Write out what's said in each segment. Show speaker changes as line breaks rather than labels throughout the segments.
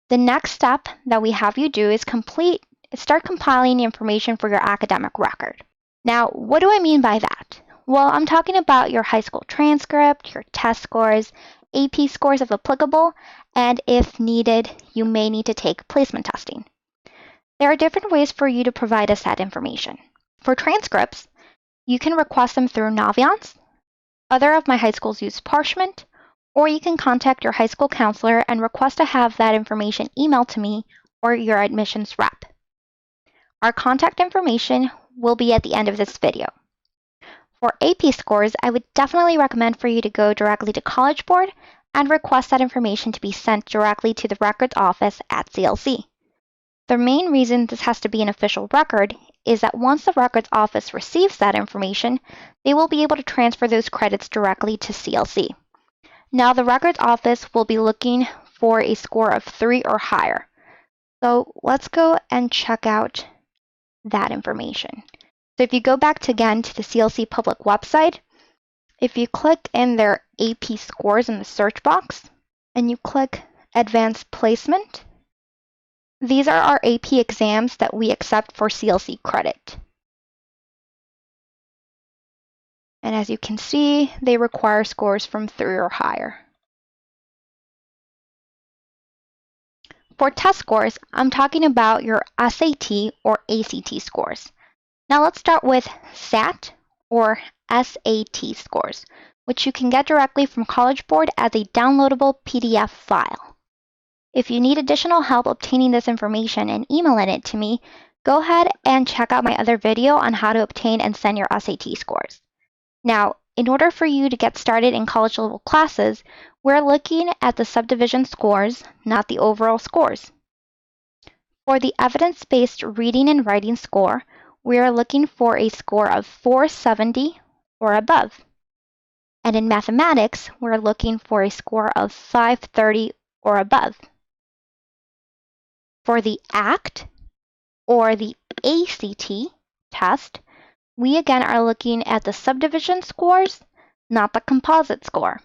The next step that we have you do is start compiling information for your academic record. Now, what do I mean by that? Well, I'm talking about your high school transcript, your test scores, AP scores if applicable, and if needed, you may need to take placement testing. There are different ways for you to provide us that information. For transcripts, you can request them through Naviance. Other of my high schools use Parchment, or you can contact your high school counselor and request to have that information emailed to me or your admissions rep. Our contact information will be at the end of this video. For AP scores, I would definitely recommend for you to go directly to College Board and request that information to be sent directly to the records office at CLC. The main reason this has to be an official record is that once the records office receives that information, they will be able to transfer those credits directly to CLC. Now, the records office will be looking for a score of 3 or higher. So let's go and check out that information. So if you go back again to the CLC public website, if you click in their AP scores in the search box and you click Advanced Placement, these are our AP exams that we accept for CLC credit. And as you can see, they require scores from 3 or higher. For test scores, I'm talking about your SAT or ACT scores. Now let's start with SAT or SAT scores, which you can get directly from College Board as a downloadable PDF file. If you need additional help obtaining this information and emailing it to me, go ahead and check out my other video on how to obtain and send your SAT scores. Now, in order for you to get started in college level classes, we're looking at the subdivision scores, not the overall scores. For the evidence-based reading and writing score, we are looking for a score of 470 or above. And in mathematics, we're looking for a score of 530 or above. For the ACT or the ACT test, we again are looking at the subdivision scores, not the composite score.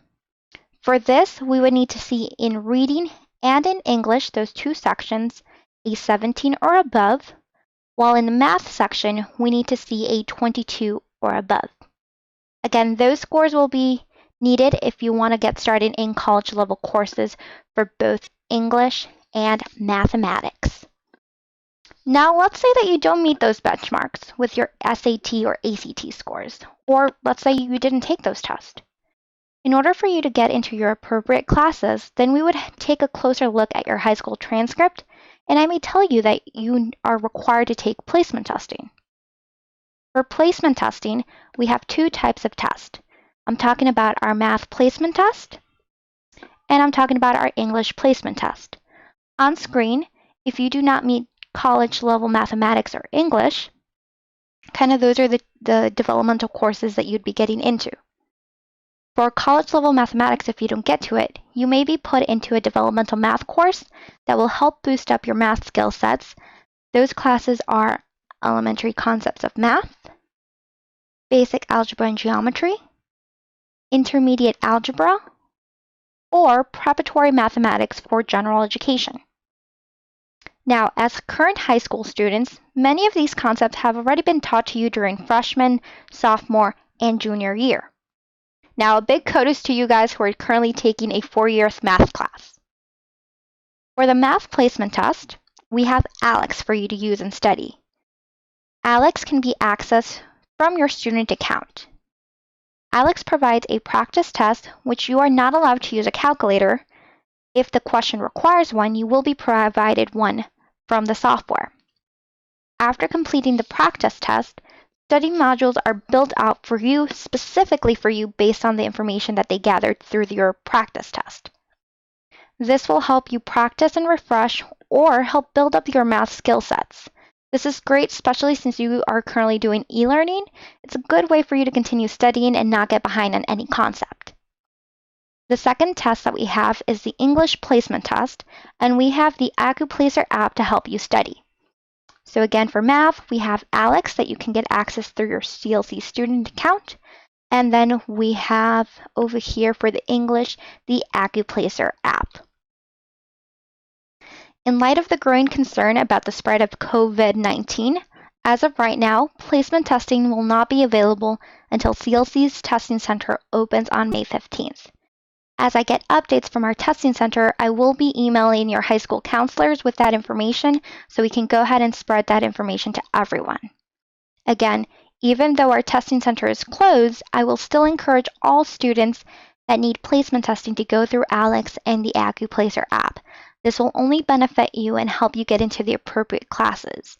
For this, we would need to see in reading and in English, those two sections, a 17 or above, while in the math section, we need to see a 22 or above. Again, those scores will be needed if you want to get started in college level courses for both English and mathematics. Now, let's say that you don't meet those benchmarks with your SAT or ACT scores, or let's say you didn't take those tests. In order for you to get into your appropriate classes, then we would take a closer look at your high school transcript, and I may tell you that you are required to take placement testing. For placement testing, we have two types of tests. I'm talking about our math placement test, and I'm talking about our English placement test. On screen, if you do not meet college level mathematics or English, those are the developmental courses that you'd be getting into. For college level mathematics, if you don't get to it, you may be put into a developmental math course that will help boost up your math skill sets. Those classes are Elementary Concepts of Math, Basic Algebra and Geometry, Intermediate Algebra, or Preparatory Mathematics for General Education. Now, as current high school students, many of these concepts have already been taught to you during freshman, sophomore, and junior year. Now, a big kudos to you guys who are currently taking a 4-year math class. For the math placement test, we have ALEKS for you to use and study. ALEKS can be accessed from your student account. ALEKS provides a practice test which you are not allowed to use a calculator. If the question requires one, you will be provided one from the software. After completing the practice test, study modules are built out for you, specifically for you, based on the information that they gathered through your practice test. This will help you practice and refresh or help build up your math skill sets. This is great, especially since you are currently doing e-learning. It's a good way for you to continue studying and not get behind on any concept. The second test that we have is the English placement test, and we have the AccuPlacer app to help you study. So again, for math, we have ALEKS that you can get access through your CLC student account. And then we have over here for the English, the AccuPlacer app. In light of the growing concern about the spread of COVID-19, as of right now, placement testing will not be available until CLC's testing center opens on May 15th. As I get updates from our testing center, I will be emailing your high school counselors with that information so we can go ahead and spread that information to everyone. Again, even though our testing center is closed, I will still encourage all students that need placement testing to go through ALEKS and the AccuPlacer app. This will only benefit you and help you get into the appropriate classes.